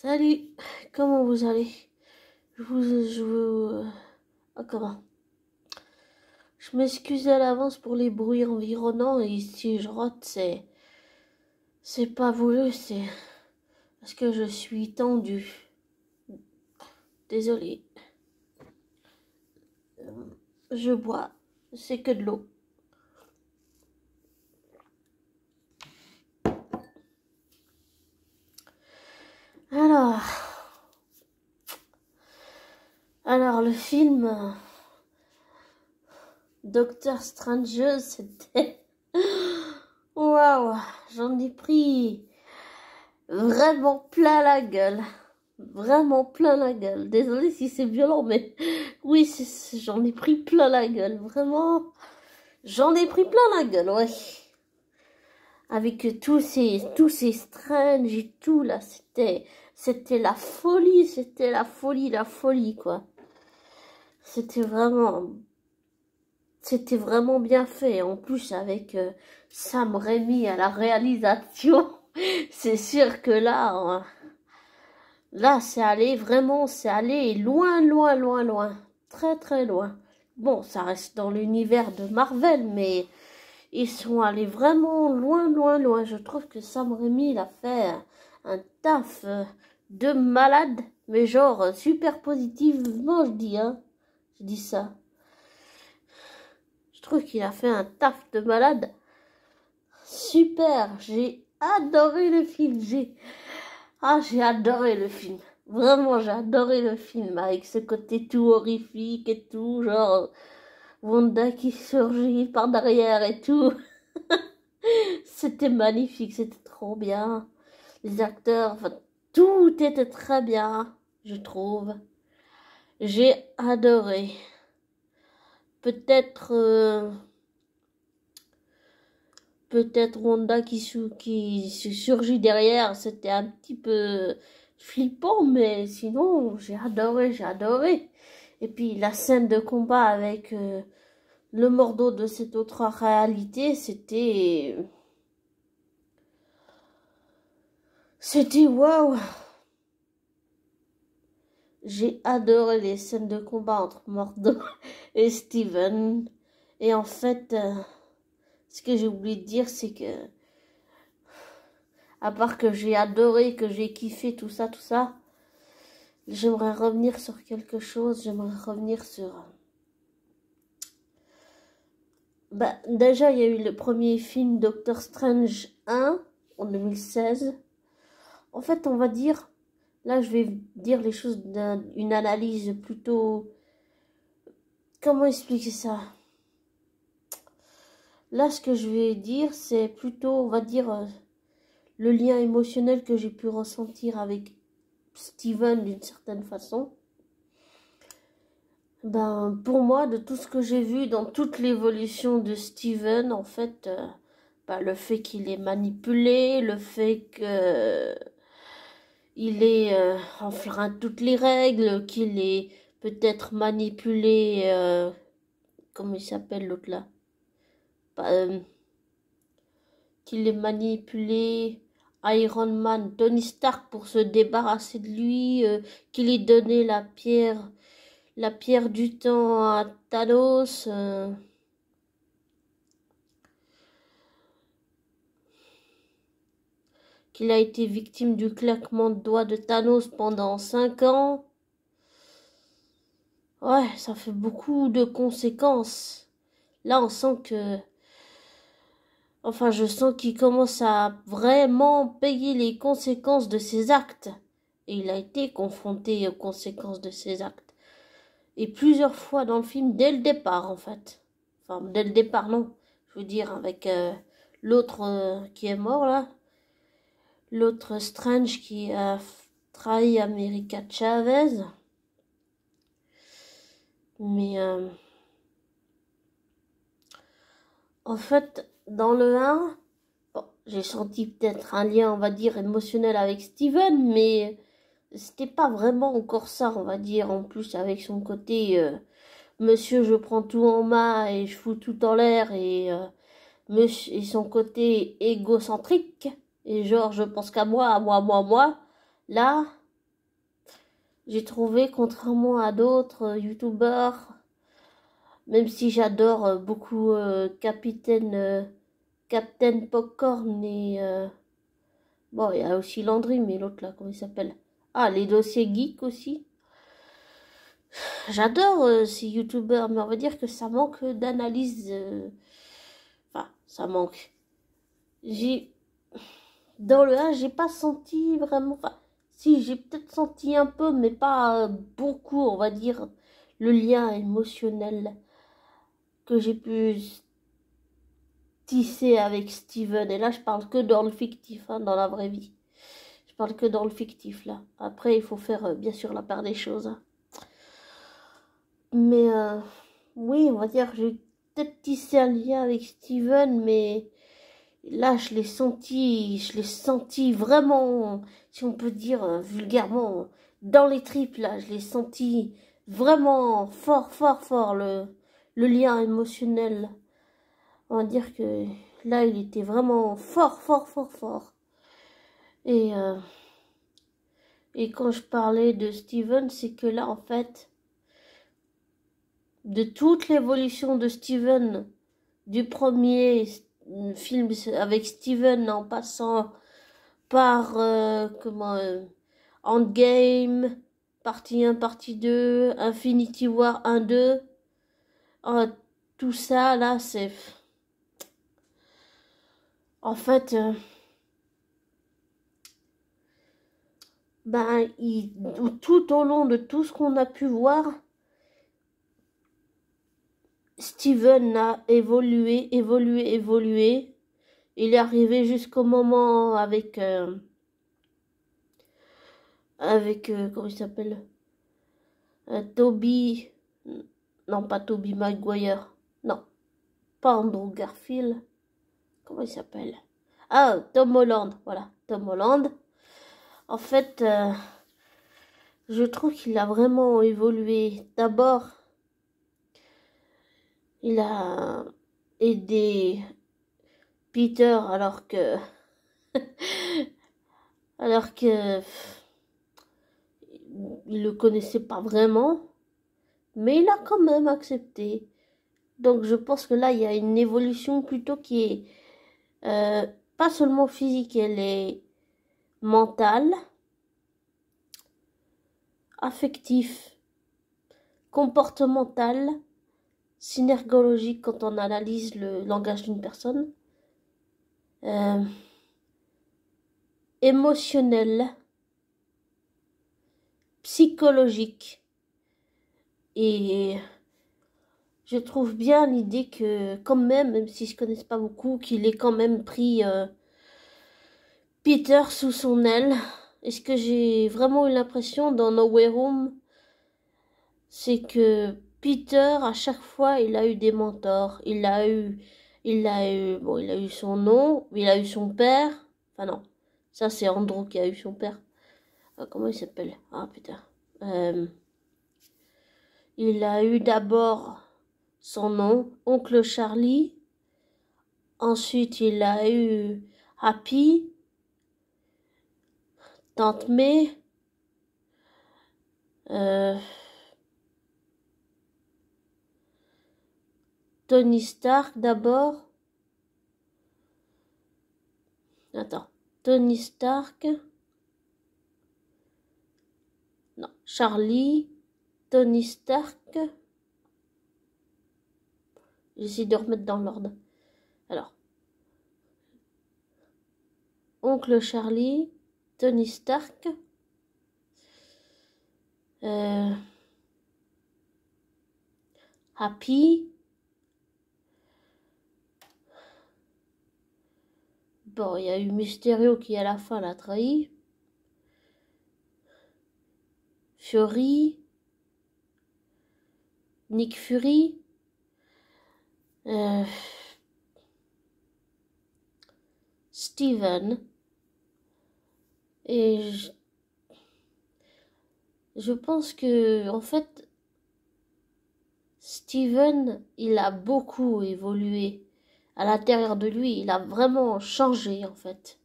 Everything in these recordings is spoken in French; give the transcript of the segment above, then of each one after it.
Salut, comment vous allez? Comment? Je m'excuse à l'avance pour les bruits environnants et si je rote, c'est pas voulu, c'est parce que je suis tendue. Désolée. Je bois, c'est que de l'eau. Alors le film Doctor Strange, c'était waouh, j'en ai pris vraiment plein la gueule. Vraiment plein la gueule. Désolée si c'est violent, mais oui, j'en ai pris plein la gueule. Vraiment, j'en ai pris plein la gueule, ouais. Avec tous ces Strange et tout, là, c'était la folie, la folie, quoi. C'était vraiment bien fait. En plus, avec Sam Raimi à la réalisation, c'est sûr que là, c'est allé loin, loin, loin, loin. Très, très loin. Bon, ça reste dans l'univers de Marvel, mais ils sont allés vraiment loin, loin, loin. Je trouve que Sam Raimi, il a fait un taf de malade, mais genre super positivement, je dis, hein. Je dis ça. Je trouve qu'il a fait un taf de malade. Super, j'ai adoré le film. J'ai adoré le film. Vraiment, j'ai adoré le film avec ce côté tout horrifique et tout, genre Wanda qui surgit par derrière et tout. C'était magnifique, c'était trop bien. Les acteurs, enfin, tout était très bien, je trouve. J'ai adoré. Peut-être Wanda qui surgit derrière, c'était un petit peu flippant, mais sinon, j'ai adoré. Et puis, la scène de combat avec le Mordo de cette autre réalité, c'était waouh! J'ai adoré les scènes de combat entre Mordo et Steven. Et en fait, ce que j'ai oublié de dire, c'est que, à part que j'ai adoré, que j'ai kiffé, tout ça, j'aimerais revenir sur quelque chose. J'aimerais revenir sur... déjà, il y a eu le premier film Doctor Strange 1 en 2016. En fait, on va dire... Là, je vais dire les choses d'une analyse plutôt... Comment expliquer ça? Là, ce que je vais dire, c'est plutôt, on va dire, le lien émotionnel que j'ai pu ressentir avec Steven d'une certaine façon. Pour moi, de tout ce que j'ai vu dans toute l'évolution de Steven, en fait, le fait qu'il est manipulé, le fait que il est enfreint toutes les règles, qu'il est peut-être manipulé, comment il s'appelle l'autre là, qu'il est manipulé Iron Man, Tony Stark pour se débarrasser de lui, qu'il ait donné la pierre du temps à Thanos. Qu'il a été victime du claquement de doigts de Thanos pendant 5 ans. Ouais, ça fait beaucoup de conséquences. Là, on sent que... Enfin, je sens qu'il commence à vraiment payer les conséquences de ses actes. Et il a été confronté aux conséquences de ses actes. Et plusieurs fois dans le film, dès le départ, en fait. Enfin, dès le départ, non. Je veux dire, avec l'autre qui est mort, là. L'autre Strange qui a trahi America Chavez. Mais en fait, dans le 1, bon, j'ai senti peut-être un lien, on va dire, émotionnel avec Steven, mais c'était pas vraiment encore ça, on va dire, en plus avec son côté monsieur, je prends tout en main et je fous tout en l'air et son côté égocentrique et genre je pense qu'à moi, à moi. Là, J'ai trouvé, contrairement à d'autres youtubeurs, même si j'adore beaucoup Captain Popcorn et bon, il y a aussi Landry, mais l'autre là, comment il s'appelle? Ah, les dossiers geeks aussi. J'adore ces youtubeurs, mais on va dire que ça manque d'analyse. Enfin, ça manque. J'ai Dans le 1, j'ai pas senti vraiment. Enfin, si, j'ai peut-être senti un peu, mais pas beaucoup, on va dire, le lien émotionnel que j'ai pu tisser avec Steven. Et là, je parle que dans le fictif, hein, dans la vraie vie. Je parle que dans le fictif, là. Après, il faut faire, bien sûr, la part des choses, hein. Mais, oui, on va dire, j'ai peut-être tissé un lien avec Steven, mais là, je l'ai senti vraiment, si on peut dire vulgairement, dans les tripes, là, je l'ai senti vraiment fort, fort, fort, le lien émotionnel. On va dire que là, il était vraiment fort, fort, fort, fort. Et, euh, et quand je parlais de Steven, c'est que là, en fait, de toute l'évolution de Steven, du premier film avec Steven en passant par Endgame, partie 1, partie 2, Infinity War 1, 2, tout ça là c'est en fait tout au long de tout ce qu'on a pu voir, Steven a évolué. Il est arrivé jusqu'au moment avec comment il s'appelle, Toby, non pas Toby Maguire, non, pas Andrew Garfield, comment il s'appelle, ah, Tom Holland, voilà, Tom Holland. En fait, je trouve qu'il a vraiment évolué. D'abord, il a aidé Peter alors que il le connaissait pas vraiment, mais il a quand même accepté. Donc je pense que là, il y a une évolution plutôt qui est pas seulement physique, elle est mentale, affective, comportementale, synergologique quand on analyse le langage d'une personne, émotionnelle, psychologique. Et je trouve bien l'idée que quand même si je connais pas beaucoup, qu'il ait quand même pris Peter sous son aile. Et ce que j'ai vraiment eu l'impression dans No Way Home, c'est que Peter, à chaque fois, il a eu des mentors. Il a eu son nom, il a eu son père. Enfin non, ça c'est Andrew qui a eu son père. Comment il s'appelle? Ah putain. Il a eu d'abord son nom, Oncle Charlie. Ensuite, il a eu Happy, Tante May, Tony Stark d'abord. Attends, Tony Stark. Non, Charlie, Tony Stark. J'essaie de remettre dans l'ordre. Alors, Oncle Charlie, Tony Stark, Happy. Bon, il y a eu Mysterio qui à la fin l'a trahi. Fury. Nick Fury. Steven. Et je pense que, en fait, Steven, il a beaucoup évolué. À l'intérieur de lui, il a vraiment changé, en fait.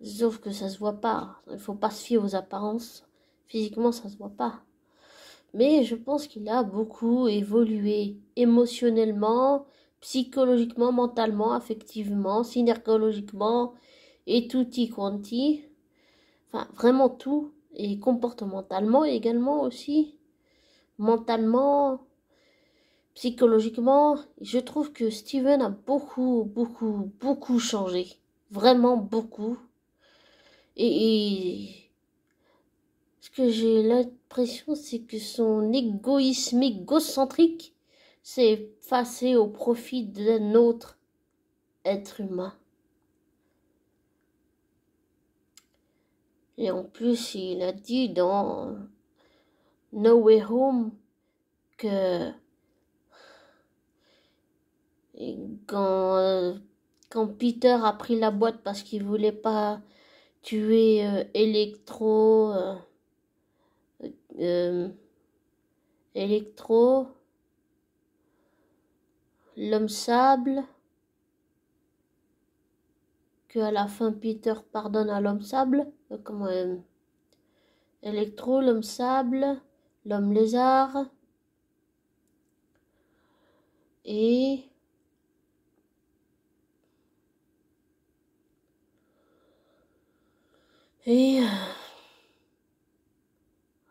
Sauf que ça se voit pas. Il faut pas se fier aux apparences. Physiquement, ça se voit pas. Mais je pense qu'il a beaucoup évolué émotionnellement, psychologiquement, mentalement, affectivement, synergologiquement et tutti quanti. Enfin, vraiment tout. Et comportementalement également aussi. Mentalement, psychologiquement. Je trouve que Steven a beaucoup changé. Vraiment beaucoup. Et ce que j'ai l'impression, c'est que son égoïsme égocentrique s'est effacé au profit d'un autre être humain. Et en plus, il a dit dans No Way Home que quand, quand Peter a pris la boîte parce qu'il voulait pas tuer euh, Electro, l'homme sable, que à la fin Peter pardonne à l'homme sable, Electro, l'homme sable, l'homme lézard et et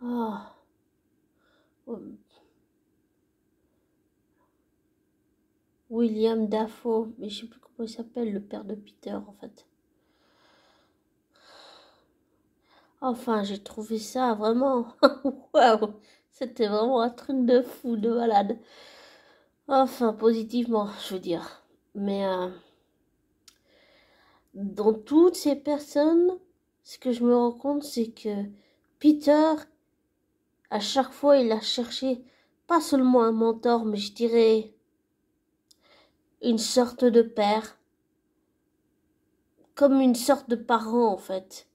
oh, William Dafoe, mais je sais plus comment il s'appelle, le père de Peter en fait. Enfin, j'ai trouvé ça vraiment waouh, c'était vraiment un truc de fou, de malade. Enfin, positivement, je veux dire. Mais dans toutes ces personnes, ce que je me rends compte, c'est que Peter, à chaque fois, il a cherché pas seulement un mentor, mais je dirais une sorte de père, comme une sorte de parent en fait,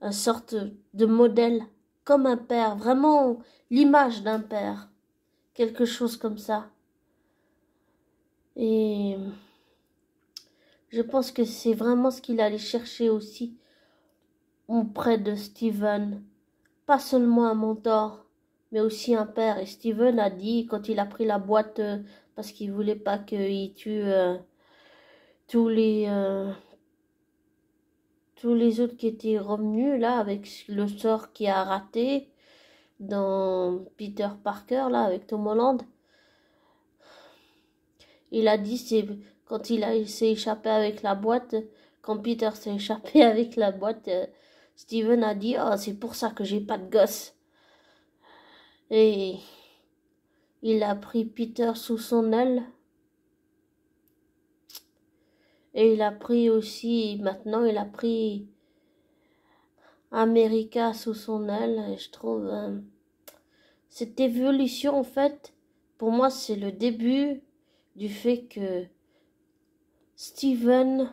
une sorte de modèle, comme un père, vraiment l'image d'un père, quelque chose comme ça. Et je pense que c'est vraiment ce qu'il allait chercher aussi auprès de Steven. Pas seulement un mentor, mais aussi un père. Et Steven a dit, quand il a pris la boîte, parce qu'il voulait pas qu'il tue tous les euh, tous les autres qui étaient revenus, là, avec le sort qui a raté dans Peter Parker, là, avec Tom Holland. Il a dit, c'est quand s'est échappé avec la boîte, quand Peter s'est échappé avec la boîte, Steven a dit, oh, c'est pour ça que j'ai pas de gosse. Et il a pris Peter sous son aile. Et il a pris aussi, maintenant il a pris America sous son aile. Et je trouve cette évolution, en fait, pour moi, c'est le début du fait que Steven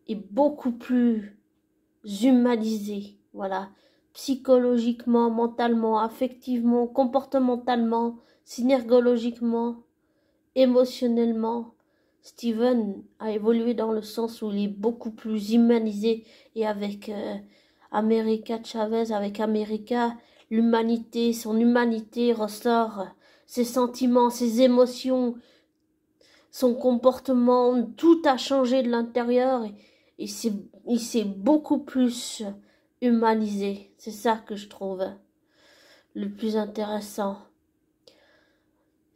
est beaucoup plus humanisé. Voilà. Psychologiquement, mentalement, affectivement, comportementalement, synergologiquement, émotionnellement. Steven a évolué dans le sens où il est beaucoup plus humanisé et avec America Chavez, avec America, l'humanité, son humanité ressort, ses sentiments, ses émotions, son comportement, tout a changé de l'intérieur et il s'est beaucoup plus humanisé. C'est ça que je trouve le plus intéressant.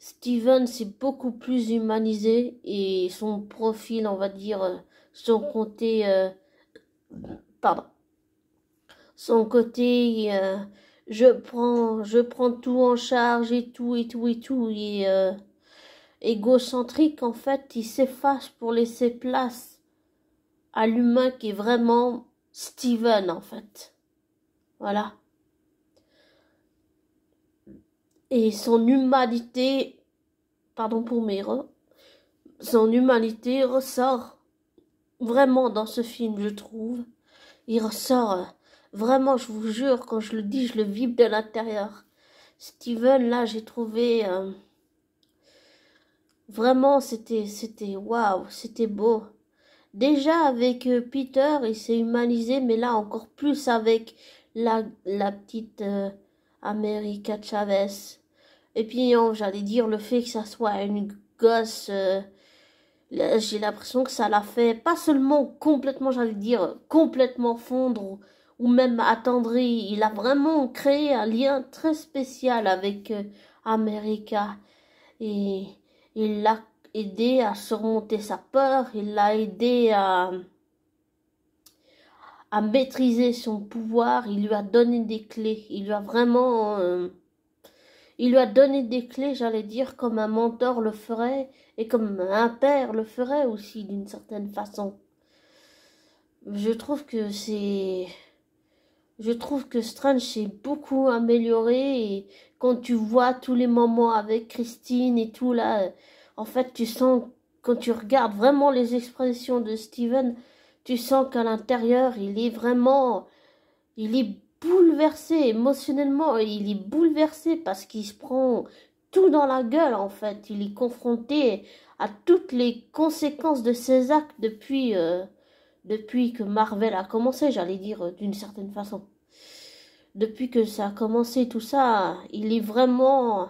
Steven s'est beaucoup plus humanisé et son profil, on va dire, son côté, pardon, son côté, je prends tout en charge et tout, et égocentrique, en fait, il s'efface pour laisser place à l'humain qui est vraiment Steven, en fait. Voilà. Et son humanité, pardon pour mes son humanité ressort vraiment dans ce film, je trouve. Il ressort vraiment, je vous jure, quand je le dis, je le vibre de l'intérieur. Steven, là, j'ai trouvé vraiment, c'était waouh, c'était beau. Déjà avec Peter, il s'est humanisé, mais là encore plus avec la petite America Chavez. Et puis j'allais dire le fait que ça soit une gosse, j'ai l'impression que ça l'a fait pas seulement complètement, j'allais dire complètement fondre ou même attendri. Il a vraiment créé un lien très spécial avec America et il l'a aidé à surmonter sa peur. Il l'a aidé à maîtriser son pouvoir. Il lui a donné des clés. Il lui a vraiment il lui a donné des clés, j'allais dire, comme un mentor le ferait, et comme un père le ferait aussi, d'une certaine façon. Je trouve que c'est... Je trouve que Strange s'est beaucoup amélioré, et quand tu vois tous les moments avec Christine et tout, là, en fait, tu sens, quand tu regardes vraiment les expressions de Steven, tu sens qu'à l'intérieur, il est vraiment... Il est bouleversé émotionnellement, il est bouleversé parce qu'il se prend tout dans la gueule en fait. Il est confronté à toutes les conséquences de ses actes depuis que Marvel a commencé, j'allais dire d'une certaine façon. Depuis que ça a commencé tout ça, il est vraiment,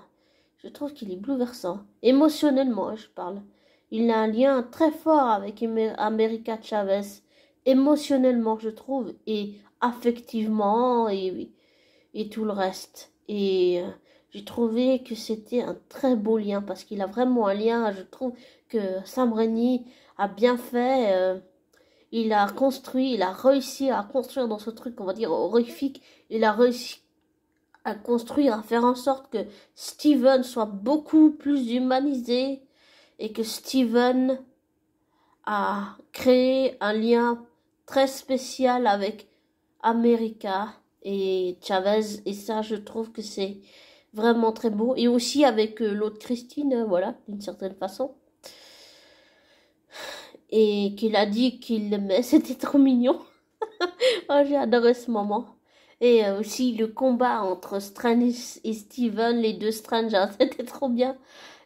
je trouve qu'il est bouleversant. Émotionnellement, je parle. Il a un lien très fort avec America Chavez. Émotionnellement, je trouve, et affectivement, et tout le reste. Et j'ai trouvé que c'était un très beau lien, parce qu'il a vraiment un lien, je trouve que Sam Raimi a bien fait. Il a construit, il a réussi à construire dans ce truc, on va dire, horrifique. Il a réussi à construire, à faire en sorte que Steven soit beaucoup plus humanisé et que Steven a créé un lien très spécial avec America et Chavez. Et ça, je trouve que c'est vraiment très beau. Et aussi avec l'autre Christine, voilà, d'une certaine façon. Et qu'il a dit qu'il l'aimait, c'était trop mignon. Oh, j'ai adoré ce moment. Et aussi le combat entre Strange et Steven, les deux Strange, hein, c'était trop bien.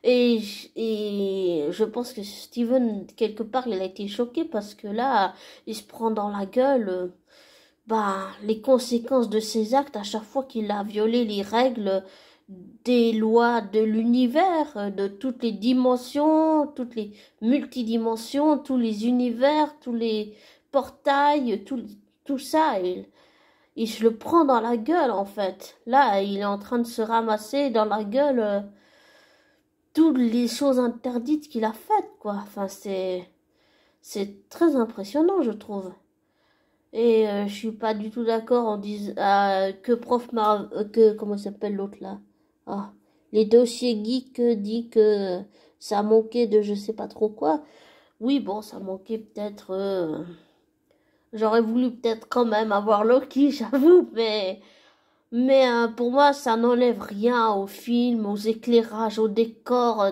Et je pense que Steven, quelque part, il a été choqué parce que là, il se prend dans la gueule les conséquences de ses actes à chaque fois qu'il a violé les règles des lois de l'univers, de toutes les dimensions, toutes les multidimensions, tous les univers, tous les portails, tout ça. Il se le prend dans la gueule, en fait. Là, il est en train de se ramasser dans la gueule toutes les choses interdites qu'il a faites, quoi. Enfin, c'est très impressionnant, je trouve. Et je suis pas du tout d'accord en disant comment s'appelle l'autre là? Ah, les dossiers geeks dit que ça manquait de je sais pas trop quoi. Oui, bon, ça manquait peut-être. J'aurais voulu peut-être quand même avoir Loki, j'avoue, mais pour moi, ça n'enlève rien au film, aux éclairages, au décor.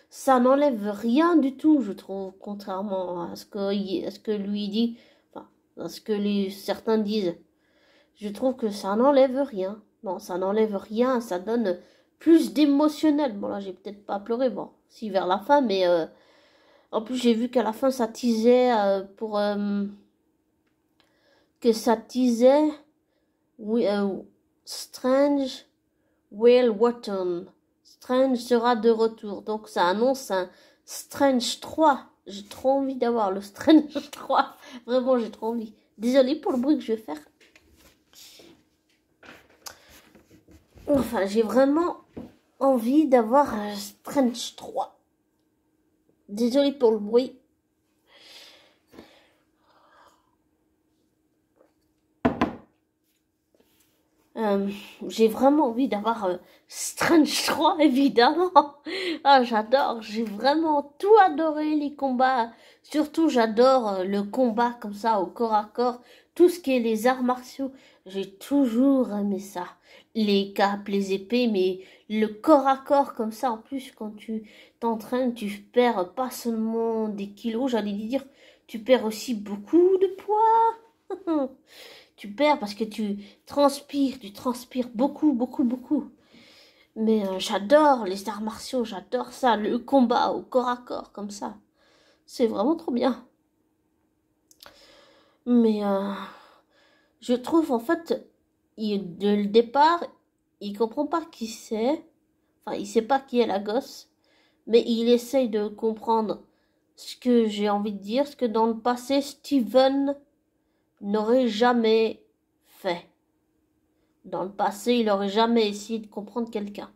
Ça n'enlève rien du tout, je trouve, contrairement à ce que lui dit, enfin, à ce que certains disent. Je trouve que ça n'enlève rien. Non, ça n'enlève rien, ça donne plus d'émotionnel. Bon, là, j'ai peut-être pas pleuré, bon, si vers la fin, mais en plus, j'ai vu qu'à la fin, ça teasait que ça teasait, oui, Strange Will Return. Strange sera de retour. Donc ça annonce un Strange 3. J'ai trop envie d'avoir le Strange 3. Vraiment, j'ai trop envie. Désolée pour le bruit que je vais faire. Enfin, j'ai vraiment envie d'avoir un Strange 3. Désolée pour le bruit. J'ai vraiment envie d'avoir Strange 3, évidemment. Ah, j'adore, j'ai vraiment tout adoré, les combats. Surtout, j'adore le combat comme ça, au corps à corps. Tout ce qui est les arts martiaux, j'ai toujours aimé ça. Les capes, les épées, mais le corps à corps comme ça, en plus, quand tu t'entraînes, tu perds pas seulement des kilos, j'allais dire, tu perds aussi beaucoup de poids. Tu perds parce que tu transpires beaucoup, beaucoup, beaucoup. Mais j'adore les arts martiaux, j'adore ça, le combat au corps à corps comme ça. C'est vraiment trop bien. Mais je trouve en fait, dès le départ, il comprend pas qui c'est. Enfin, il sait pas qui est la gosse. Mais il essaye de comprendre ce que j'ai envie de dire, ce que dans le passé, Steven n'aurait jamais fait. Dans le passé, il aurait jamais essayé de comprendre quelqu'un.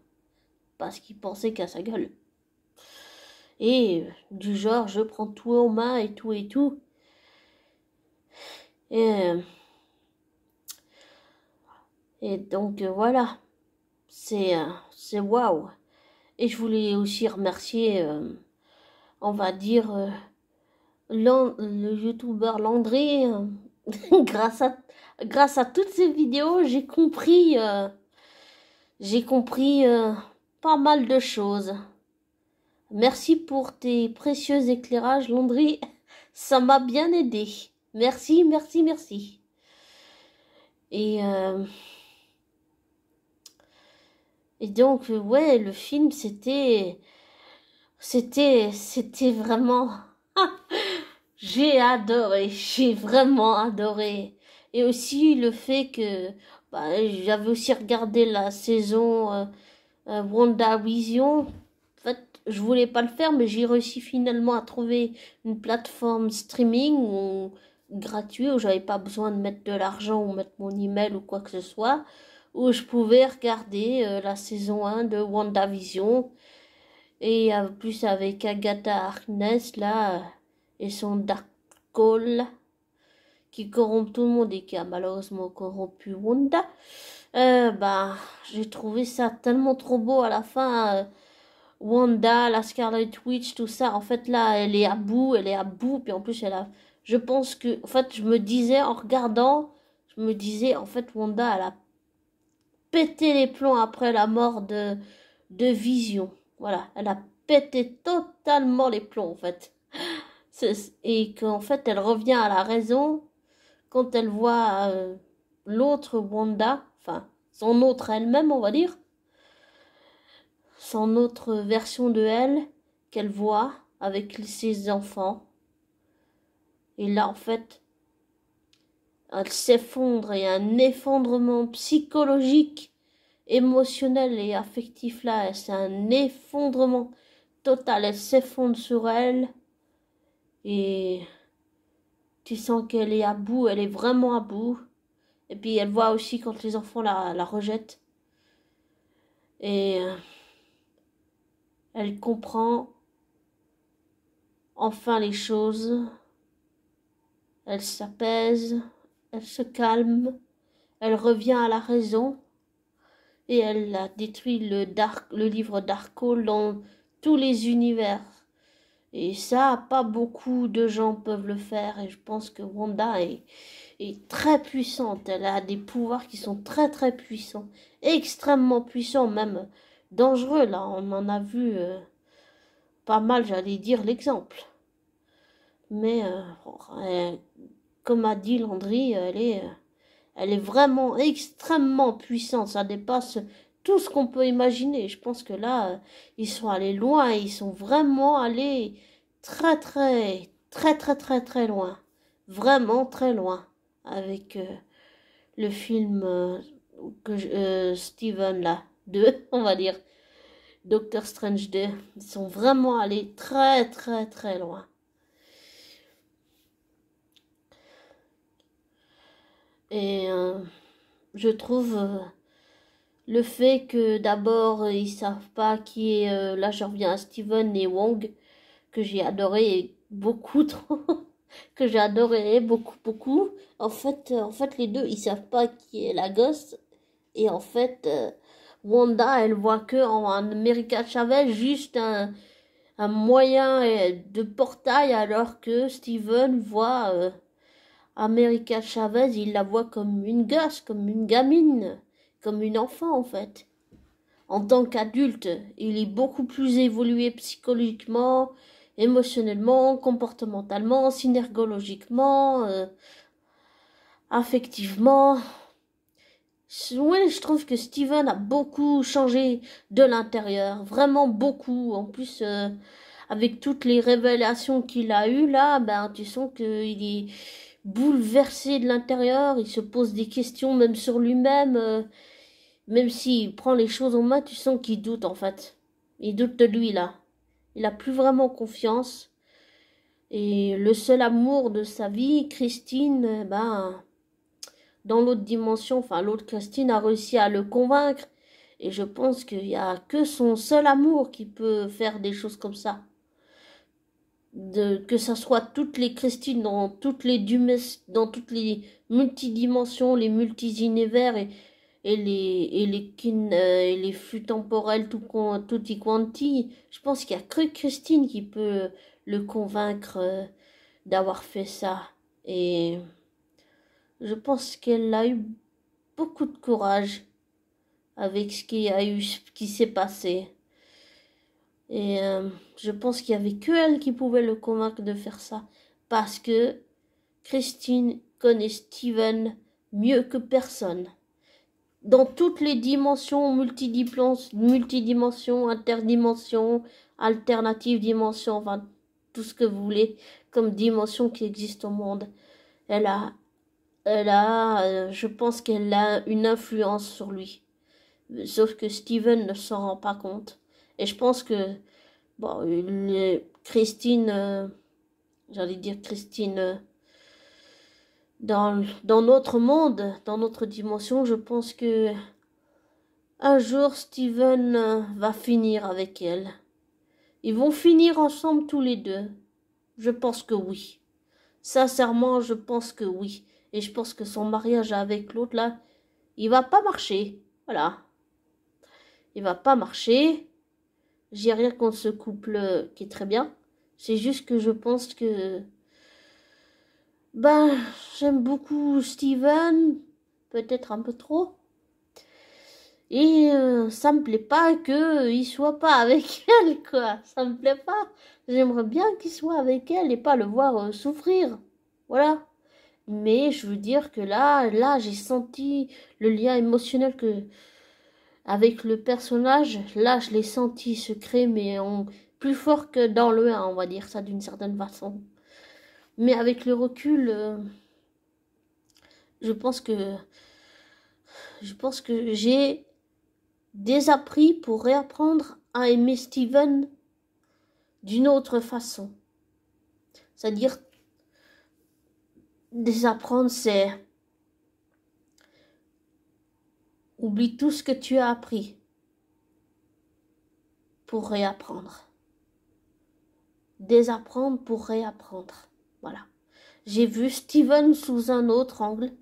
Parce qu'il pensait qu'à sa gueule. Et du genre, je prends tout en main et tout et tout. Et donc voilà, c'est waouh. Et je voulais aussi remercier, on va dire, le youtubeur Landry. Grâce à toutes ces vidéos, j'ai compris pas mal de choses. Merci pour tes précieux éclairages, Landry. Ça m'a bien aidé. Merci, merci, merci. Et donc, ouais, le film, c'était vraiment, j'ai vraiment adoré. Et aussi le fait que, bah, j'avais aussi regardé la saison WandaVision. En fait, je voulais pas le faire, mais j'ai réussi finalement à trouver une plateforme streaming gratuit où j'avais pas besoin de mettre de l'argent ou mettre mon email ou quoi que ce soit, où je pouvais regarder la saison 1 de WandaVision. Et plus avec Agatha Harkness, là, et son Dark Call, qui corrompt tout le monde et qui a malheureusement corrompu Wanda. Bah, j'ai trouvé ça tellement trop beau à la fin. Wanda, la Scarlet Witch, tout ça. En fait, là, elle est à bout. Puis en plus, je pense que, en fait, je me disais, en regardant, en fait, Wanda, elle a pété les plombs après la mort de Vision. Voilà, elle a pété totalement les plombs en fait. Et qu'en fait elle revient à la raison quand elle voit l'autre Wanda, enfin son autre elle-même on va dire, son autre version de elle qu'elle voit avec ses enfants. Et là en fait elle s'effondre et un effondrement psychologique, émotionnel et affectif là, c'est un effondrement total, elle s'effondre sur elle et tu sens qu'elle est à bout, elle est vraiment à bout. Et puis elle voit aussi quand les enfants la rejettent. Et elle comprend enfin les choses. Elle s'apaise, elle se calme, elle revient à la raison. Et elle a détruit le livre Darkhold dans tous les univers. Et ça, pas beaucoup de gens peuvent le faire. Et je pense que Wanda est très puissante. Elle a des pouvoirs qui sont très très puissants. Extrêmement puissants, même dangereux. Là, on en a vu pas mal, j'allais dire l'exemple. Mais comme a dit Landry, elle est vraiment extrêmement puissante. Ça dépasse tout ce qu'on peut imaginer. Je pense que là, ils sont allés loin. Ils sont vraiment allés très, très, très, très, très, très loin. Vraiment très loin. Avec le film Steven, là, 2, on va dire. Doctor Strange 2. Ils sont vraiment allés très, très, très loin. Et je trouve le fait que d'abord ils savent pas qui est là je reviens à Steven et Wong que j'ai adoré beaucoup trop que j'ai adoré beaucoup en fait les deux ils savent pas qui est la gosse et en fait Wanda elle voit que en America Chavez juste un moyen de portail alors que Steven voit America Chavez, il la voit comme une gosse, comme une gamine, comme une enfant en fait. En tant qu'adulte, il est beaucoup plus évolué psychologiquement, émotionnellement, comportementalement, synergologiquement, affectivement. Ouais, je trouve que Steven a beaucoup changé de l'intérieur, vraiment beaucoup. En plus, avec toutes les révélations qu'il a eues là, ben tu sens qu'il est bouleversé de l'intérieur, il se pose des questions même sur lui-même, même s'il prend les choses en main, tu sens qu'il doute en fait. Il doute de lui là. Il a plus vraiment confiance. Et le seul amour de sa vie, Christine, ben, dans l'autre dimension, enfin l'autre Christine a réussi à le convaincre. Et je pense qu'il n'y a que son seul amour qui peut faire des choses comme ça. Que ça soit toutes les Christines dans toutes les multidimensions, les multi-univers et les flux temporels tutti quanti. Je pense qu'il n'y a que Christine qui peut le convaincre d'avoir fait ça. Et je pense qu'elle a eu beaucoup de courage avec ce qui s'est passé. Et je pense qu'il y avait que elle qui pouvait le convaincre de faire ça. Parce que Christine connaît Steven mieux que personne. Dans toutes les dimensions, multidimensions, interdimensions, alternatives dimensions, enfin tout ce que vous voulez comme dimension qui existe au monde. Je pense qu'elle a une influence sur lui. Sauf que Steven ne s'en rend pas compte. Et je pense que, bon, Christine, j'allais dire Christine, dans notre monde, dans notre dimension, je pense que un jour Steven va finir avec elle. Ils vont finir ensemble tous les deux. Je pense que oui. Sincèrement, je pense que oui. Et je pense que son mariage avec l'autre, là, il va pas marcher. Voilà. Il va pas marcher. J'ai rien contre ce couple qui est très bien. C'est juste que je pense que... Ben, j'aime beaucoup Steven. Peut-être un peu trop. Et ça me plaît pas qu'il soit pas avec elle, quoi. Ça me plaît pas. J'aimerais bien qu'il soit avec elle et pas le voir souffrir. Voilà. Mais je veux dire que là, j'ai senti le lien émotionnel avec le personnage. Là, je l'ai senti se créer, mais plus fort que dans le 1, on va dire ça d'une certaine façon. Mais avec le recul, je pense que j'ai désappris pour réapprendre à aimer Steven d'une autre façon. C'est-à-dire, désapprendre, c'est oublie tout ce que tu as appris pour réapprendre. Désapprendre pour réapprendre. Voilà. J'ai vu Steven sous un autre angle.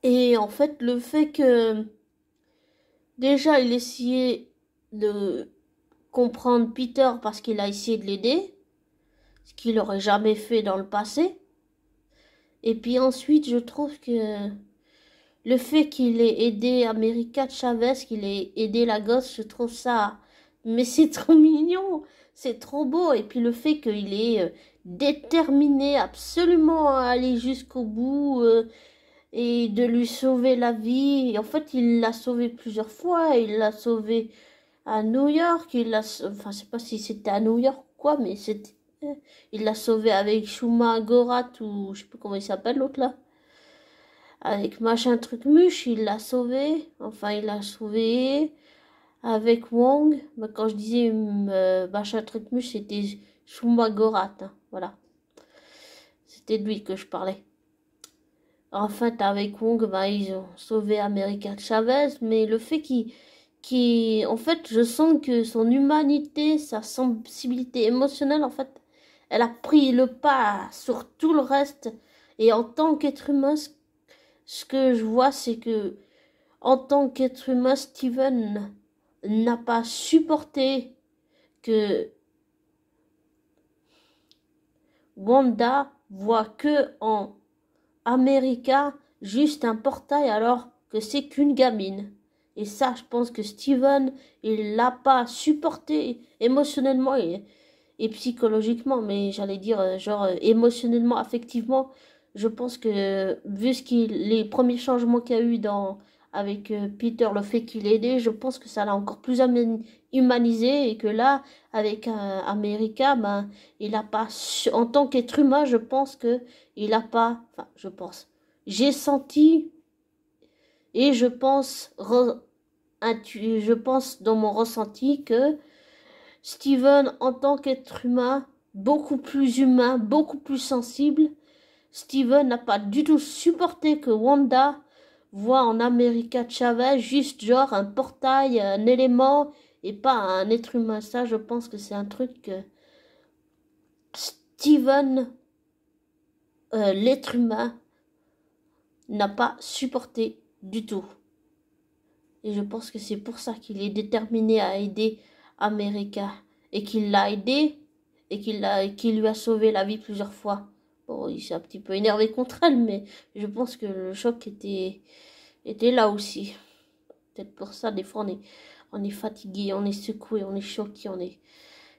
Et en fait, le fait que déjà il essayait de comprendre Peter parce qu'il a essayé de l'aider, ce qu'il n'aurait jamais fait dans le passé. Et puis ensuite, je trouve que le fait qu'il ait aidé America Chavez, qu'il ait aidé la gosse, je trouve ça... Mais c'est trop mignon, c'est trop beau. Et puis le fait qu'il est déterminé absolument à aller jusqu'au bout et de lui sauver la vie. Et en fait, il l'a sauvé plusieurs fois. Il l'a sauvé à New York. Enfin, je sais pas si c'était à New York ou quoi, mais c'était... Il l'a sauvé avec Shuma Gorath ou je sais pas comment il s'appelle l'autre là. Avec machin truc muche, il l'a sauvé. Enfin, il l'a sauvé avec Wong. Mais quand je disais machin truc muche, c'était Shuma Gorath. Hein, voilà. C'était de lui que je parlais. En fait, avec Wong, bah, ils ont sauvé America Chavez. Mais le fait en fait, je sens que son humanité, sa sensibilité émotionnelle, en fait, elle a pris le pas sur tout le reste. Et en tant qu'être humain, ce que je vois, c'est que en tant qu'être humain, Steven n'a pas supporté que Wanda voit que en America juste un portail alors que c'est qu'une gamine. Et ça, je pense que Steven, il l'a pas supporté émotionnellement et psychologiquement, mais j'allais dire genre émotionnellement, affectivement. Je pense que vu les premiers changements qu'il y a eu dans avec Peter, le fait qu'il ait aidé, je pense que ça l'a encore plus humanisé et que là, avec America, ben, il a pas, en tant qu'être humain, je pense que il a pas, enfin, je pense, j'ai senti et je pense dans mon ressenti que Steven, en tant qu'être humain, beaucoup plus sensible, Steven n'a pas du tout supporté que Wanda voit en America Chavez juste genre un portail, un élément et pas un être humain. Ça, je pense que c'est un truc que Steven, l'être humain, n'a pas supporté du tout. Et je pense que c'est pour ça qu'il est déterminé à aider America et qu'il l'a aidé et qu'il lui a sauvé la vie plusieurs fois. Bon, il s'est un petit peu énervé contre elle, mais je pense que le choc était là aussi. Peut-être pour ça, des fois, on est fatigué, on est secoué, on est choqué,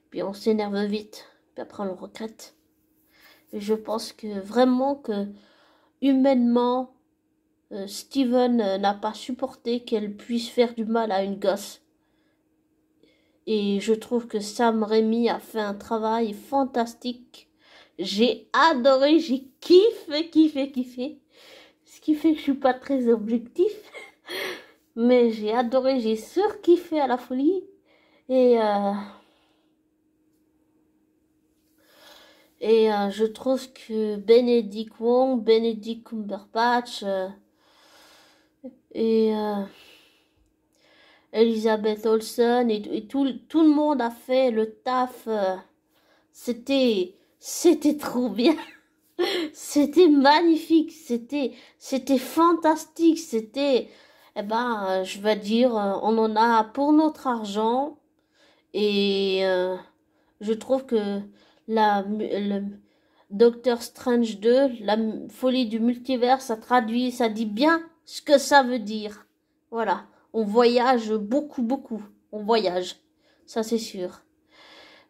puis on s'énerve vite, puis après on le regrette. Et je pense que vraiment que humainement, Steven n'a pas supporté qu'elle puisse faire du mal à une gosse. Et je trouve que Sam Raimi a fait un travail fantastique. J'ai adoré, j'ai kiffé. Ce qui fait que je suis pas très objectif. Mais j'ai adoré, j'ai surkiffé à la folie. Et, je trouve que Benedict Wong, Benedict Cumberbatch et Elizabeth Olsen et tout le monde a fait le taf. C'était trop bien. C'était magnifique. C'était fantastique. Je vais dire, on en a pour notre argent. Et je trouve que le Doctor Strange 2, la folie du multivers, ça dit bien ce que ça veut dire. Voilà. On voyage beaucoup. On voyage. Ça, c'est sûr.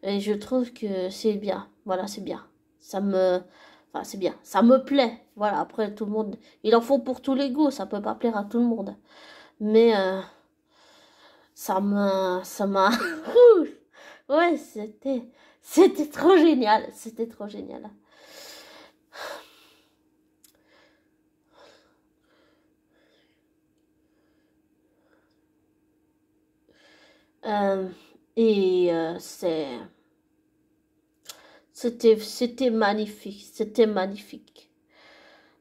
Et je trouve que c'est bien. Voilà, c'est bien. Enfin, c'est bien. Ça me plaît. Voilà, après, tout le monde... Il en faut pour tous les goûts. Ça peut pas plaire à tout le monde. Mais ça m'a... Ouais, c'était trop génial. C'était trop génial. Euh, c'était magnifique. C'était magnifique.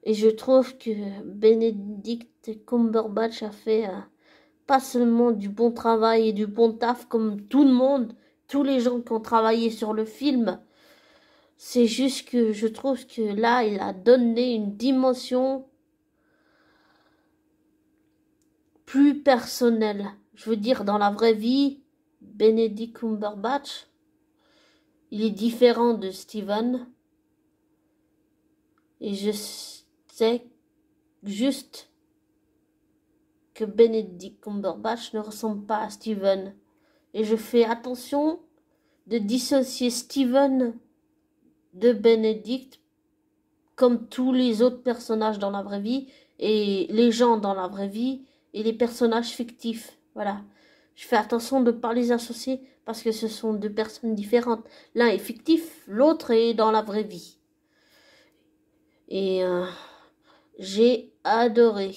Et je trouve que Benedict Cumberbatch a fait pas seulement du bon travail et du bon taf comme tout le monde, tous les gens qui ont travaillé sur le film. C'est juste que je trouve que là, il a donné une dimension plus personnelle. Je veux dire, dans la vraie vie, Benedict Cumberbatch, il est différent de Steven. Et je sais juste que Benedict Cumberbatch ne ressemble pas à Steven. Et je fais attention de dissocier Steven de Benedict comme tous les autres personnages dans la vraie vie et les gens dans la vraie vie et les personnages fictifs. Voilà. Je fais attention de ne pas les associer parce que ce sont deux personnes différentes. L'un est fictif, l'autre est dans la vraie vie. Et j'ai adoré.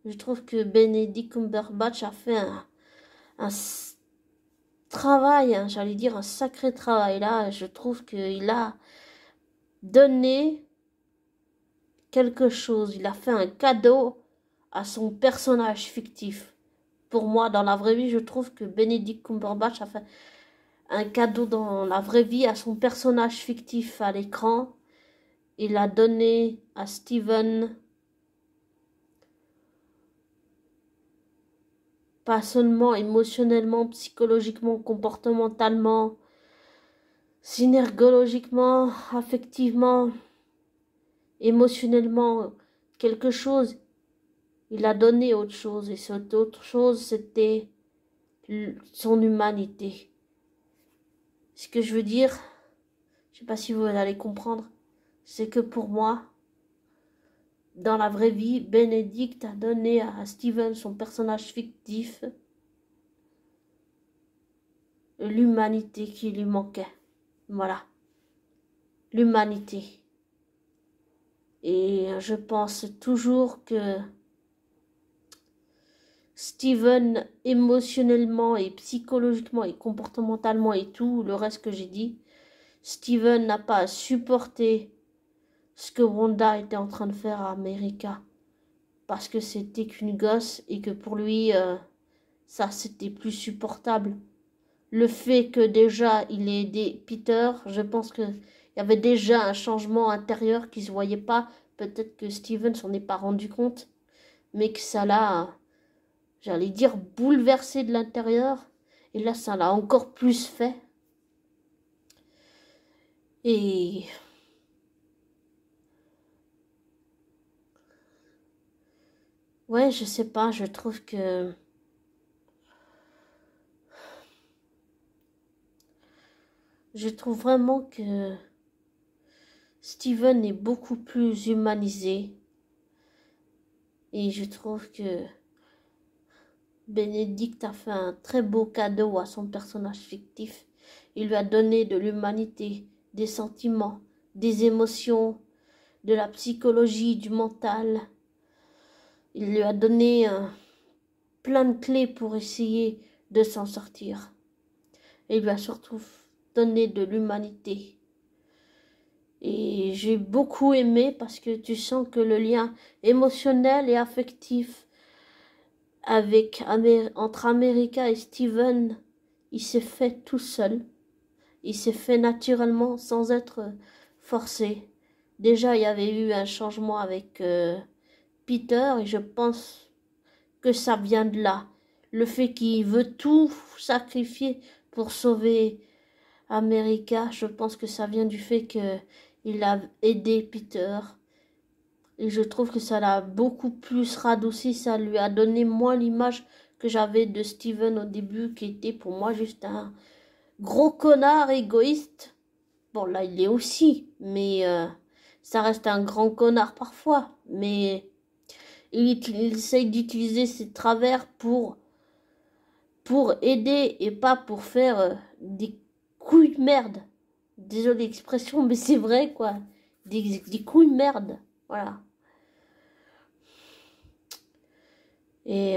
Je trouve que Benedict Cumberbatch a fait un travail, hein, j'allais dire un sacré travail. Là, je trouve qu'il a donné quelque chose. Il a fait un cadeau à son personnage fictif. Pour moi, dans la vraie vie, je trouve que Benedict Cumberbatch a fait un cadeau dans la vraie vie à son personnage fictif à l'écran. Il a donné à Steven pas seulement émotionnellement, psychologiquement, comportementalement, synergologiquement, affectivement, émotionnellement, quelque chose. Il a donné autre chose. Et cette autre chose, c'était son humanité. Ce que je veux dire, je sais pas si vous allez comprendre, c'est que pour moi, dans la vraie vie, Benedict a donné à Steven, son personnage fictif, l'humanité qui lui manquait. Voilà. L'humanité. Et je pense toujours que Steven, émotionnellement et psychologiquement et comportementalement et tout, le reste que j'ai dit, Steven n'a pas supporté ce que Wanda était en train de faire à America. Parce que c'était qu'une gosse et que pour lui, ça c'était plus supportable. Le fait que déjà il ait aidé Peter, je pense qu'il y avait déjà un changement intérieur qui se voyait pas. Peut-être que Steven s'en est pas rendu compte, mais que ça l'a, j'allais dire, bouleversé de l'intérieur. Et là, ça l'a encore plus fait. Et ouais, je sais pas, je trouve que vraiment que Steven est beaucoup plus humanisé. Et je trouve que Benedict a fait un très beau cadeau à son personnage fictif. Il lui a donné de l'humanité, des sentiments, des émotions, de la psychologie, du mental. Il lui a donné plein de clés pour essayer de s'en sortir. Et il lui a surtout donné de l'humanité. Et j'ai beaucoup aimé parce que tu sens que le lien émotionnel et affectif entre America et Steven, il s'est fait tout seul. Il s'est fait naturellement sans être forcé. Déjà, il y avait eu un changement avec Peter et je pense que ça vient de là. Le fait qu'il veut tout sacrifier pour sauver America, je pense que ça vient du fait qu'il a aidé Peter. Et je trouve que ça l'a beaucoup plus radouci, ça lui a donné moins l'image que j'avais de Steven au début, qui était pour moi juste un gros connard égoïste. Bon, là, il est aussi, mais ça reste un grand connard parfois. Mais il essaye d'utiliser ses travers pour aider et pas pour faire des couilles de merde. Désolé l'expression, mais c'est vrai, quoi. Des couilles de merde. Voilà. Et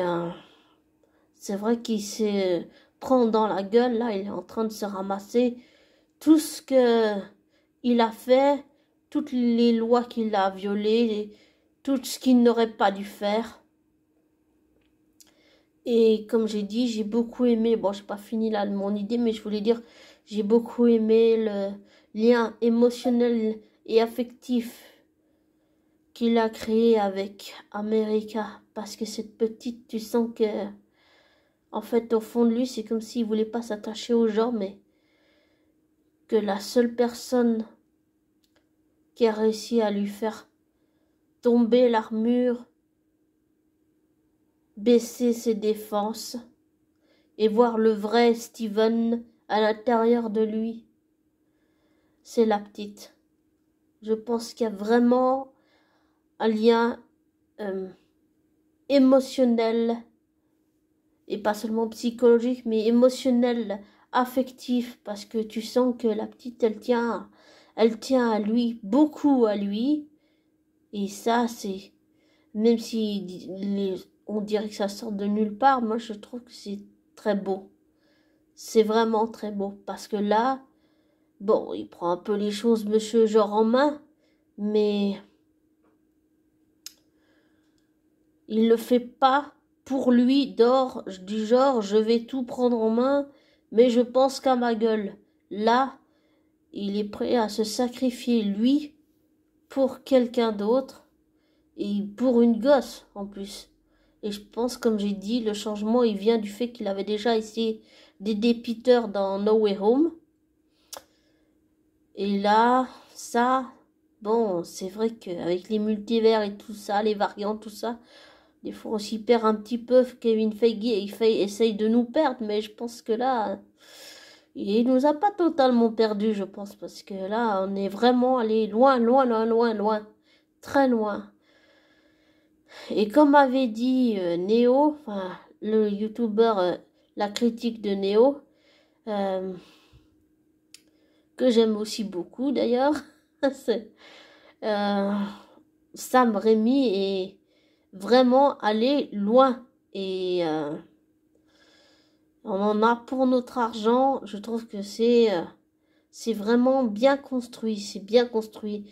c'est vrai qu'il se prend dans la gueule, là, il est en train de se ramasser tout ce que il a fait, toutes les lois qu'il a violées, tout ce qu'il n'aurait pas dû faire. Et comme j'ai dit, j'ai beaucoup aimé, bon, j'ai pas fini là mon idée, mais je voulais dire, j'ai beaucoup aimé le lien émotionnel et affectif qu'il a créé avec America. Parce que cette petite, tu sens que, en fait, au fond de lui, c'est comme s'il voulait pas s'attacher aux gens, mais que la seule personne qui a réussi à lui faire tomber l'armure, baisser ses défenses et voir le vrai Steven à l'intérieur de lui, c'est la petite. Je pense qu'il y a vraiment un lien émotionnel et pas seulement psychologique mais émotionnel, affectif, parce que tu sens que la petite elle tient à lui, beaucoup à lui, et ça c'est, même si on dirait que ça sort de nulle part, moi je trouve que c'est très beau, c'est vraiment très beau, parce que là, bon, il prend un peu les choses monsieur genre en main, mais il le fait pas pour lui d'or, du genre je vais tout prendre en main, mais je pense qu'à ma gueule. Là, il est prêt à se sacrifier lui pour quelqu'un d'autre et pour une gosse en plus. Et je pense, comme j'ai dit, le changement il vient du fait qu'il avait déjà essayé d'aider Peter dans No Way Home. Et là, ça, bon, c'est vrai qu'avec les multivers et tout ça, les variantes, tout ça, des fois on s'y perd un petit peu. Kevin Feige essaye de nous perdre, mais je pense que là, il nous a pas totalement perdus, je pense, parce que là, on est vraiment allé loin, loin, loin, loin, loin, très loin. Et comme avait dit Néo, enfin le youtubeur, la critique de Néo, euh, que j'aime aussi beaucoup d'ailleurs, euh, Sam Raimi est vraiment allé loin. Et on en a pour notre argent. Je trouve que c'est vraiment bien construit. C'est bien construit.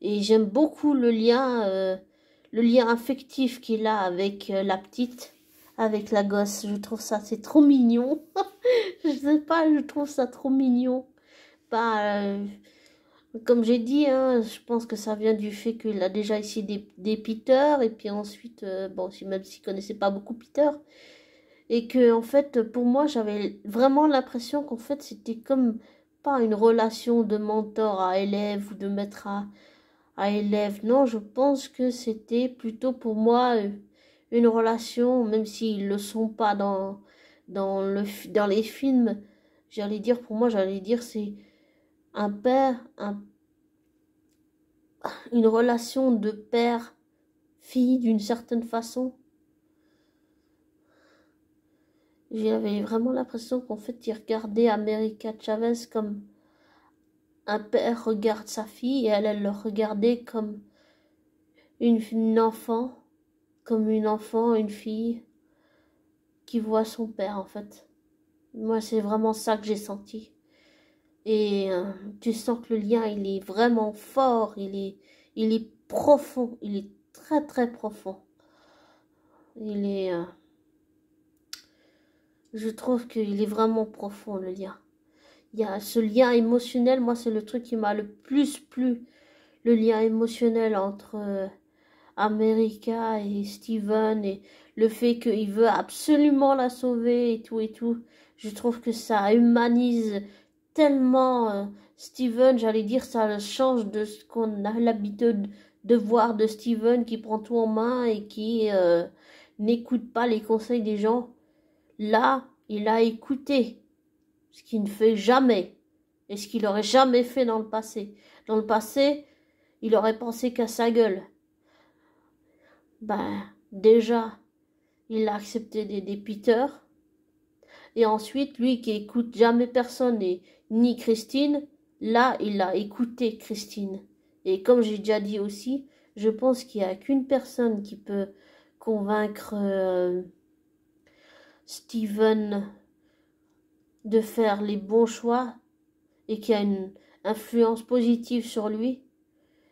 Et j'aime beaucoup le lien affectif qu'il a avec la petite, avec la gosse. Je trouve ça, c'est trop mignon. Je sais pas, je trouve ça trop mignon. Bah, comme j'ai dit, hein, je pense que ça vient du fait qu'il a déjà essayé des Peter, et puis ensuite, bon, même s'il connaissait pas beaucoup Peter, et que, en fait, pour moi, j'avais vraiment l'impression qu'en fait, c'était comme pas une relation de mentor à élève ou de maître à élève. Non, je pense que c'était plutôt pour moi une relation, même s'ils le sont pas dans les films, j'allais dire, pour moi, j'allais dire, c'est un père, une relation de père-fille d'une certaine façon. J'avais vraiment l'impression qu'en fait, il regardait America Chavez comme un père regarde sa fille, et elle le regardait comme une enfant, une fille qui voit son père en fait. Moi, c'est vraiment ça que j'ai senti. Et tu sens que le lien, il est vraiment fort, il est profond, il est très très profond. Il est, je trouve qu'il est vraiment profond le lien. Il y a ce lien émotionnel, moi c'est le truc qui m'a le plus plu, le lien émotionnel entre America et Steven, et le fait qu'il veut absolument la sauver et tout et tout. Je trouve que ça humanise tellement Steven, j'allais dire, ça change de ce qu'on a l'habitude de voir de Steven qui prend tout en main et qui n'écoute pas les conseils des gens. Là, il a écouté, ce qu'il ne fait jamais et ce qu'il aurait jamais fait dans le passé. Dans le passé, il aurait pensé qu'à sa gueule. Ben, déjà, il a accepté d'aider Peter. Et ensuite, lui qui écoute jamais personne, et ni Christine, là, il a écouté Christine. Et comme j'ai déjà dit aussi, je pense qu'il n'y a qu'une personne qui peut convaincre Steven de faire les bons choix et qui a une influence positive sur lui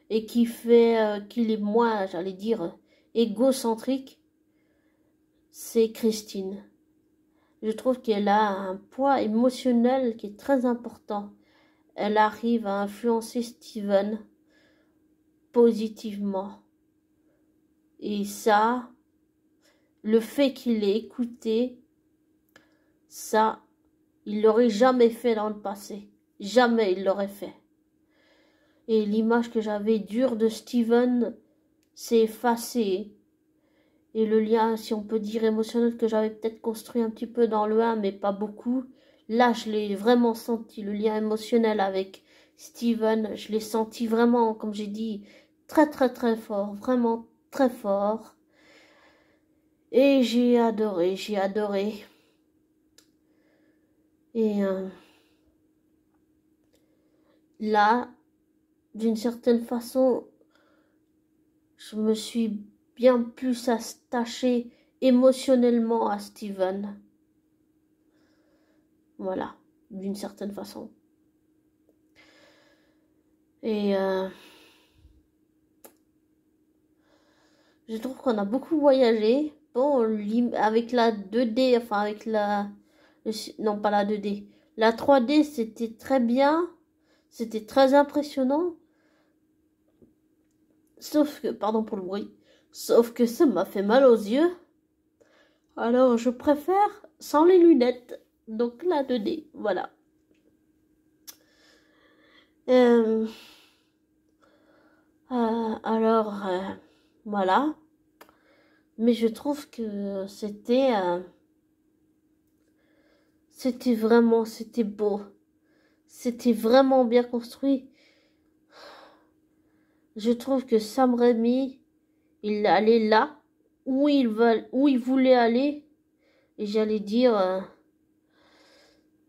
et qui fait qu'il est moins, j'allais dire, égocentrique, c'est Christine. Je trouve qu'elle a un poids émotionnel qui est très important. Elle arrive à influencer Steven positivement. Et ça, le fait qu'il ait écouté, ça, il l'aurait jamais fait dans le passé. Jamais il l'aurait fait. Et l'image que j'avais dure de Steven s'est effacée. Et le lien, si on peut dire émotionnel, que j'avais peut-être construit un petit peu dans le 1, mais pas beaucoup, là, je l'ai vraiment senti, le lien émotionnel avec Steven. Je l'ai senti vraiment, comme j'ai dit, très très très fort, vraiment très fort. Et j'ai adoré, j'ai adoré. Et là, d'une certaine façon, je me suis bien plus attachée émotionnellement à Steven. Voilà, d'une certaine façon. Et je trouve qu'on a beaucoup voyagé. Bon, avec la 2D, enfin avec la... Non, pas la 2D. La 3D, c'était très bien. C'était très impressionnant. Sauf que, pardon pour le bruit, sauf que ça m'a fait mal aux yeux. Alors, je préfère sans les lunettes. Donc la 2D, voilà. Euh, alors, voilà. Mais je trouve que c'était beau. C'était vraiment bien construit. Je trouve que Sam Raimi, il allait là où il voulait aller. Et j'allais dire,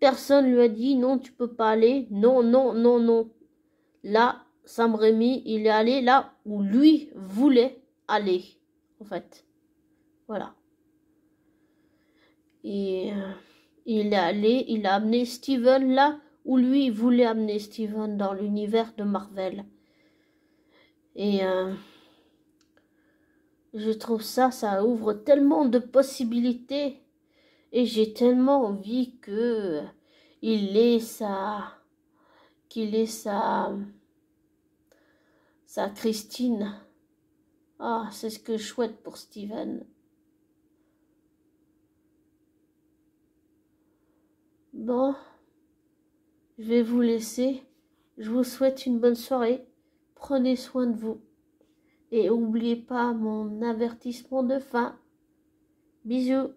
personne lui a dit non, tu peux pas aller. Non, non, non, non. Là, Sam Raimi, il est allé là où lui voulait aller, en fait. Voilà. Et il est allé, il a amené Steven là où lui voulait amener Steven dans l'univers de Marvel. Et je trouve ça ouvre tellement de possibilités. Et j'ai tellement envie que qu'il ait sa Christine. Ah, c'est ce que je souhaite pour Steven. Bon, je vais vous laisser. Je vous souhaite une bonne soirée. Prenez soin de vous. Et n'oubliez pas mon avertissement de fin. Bisous.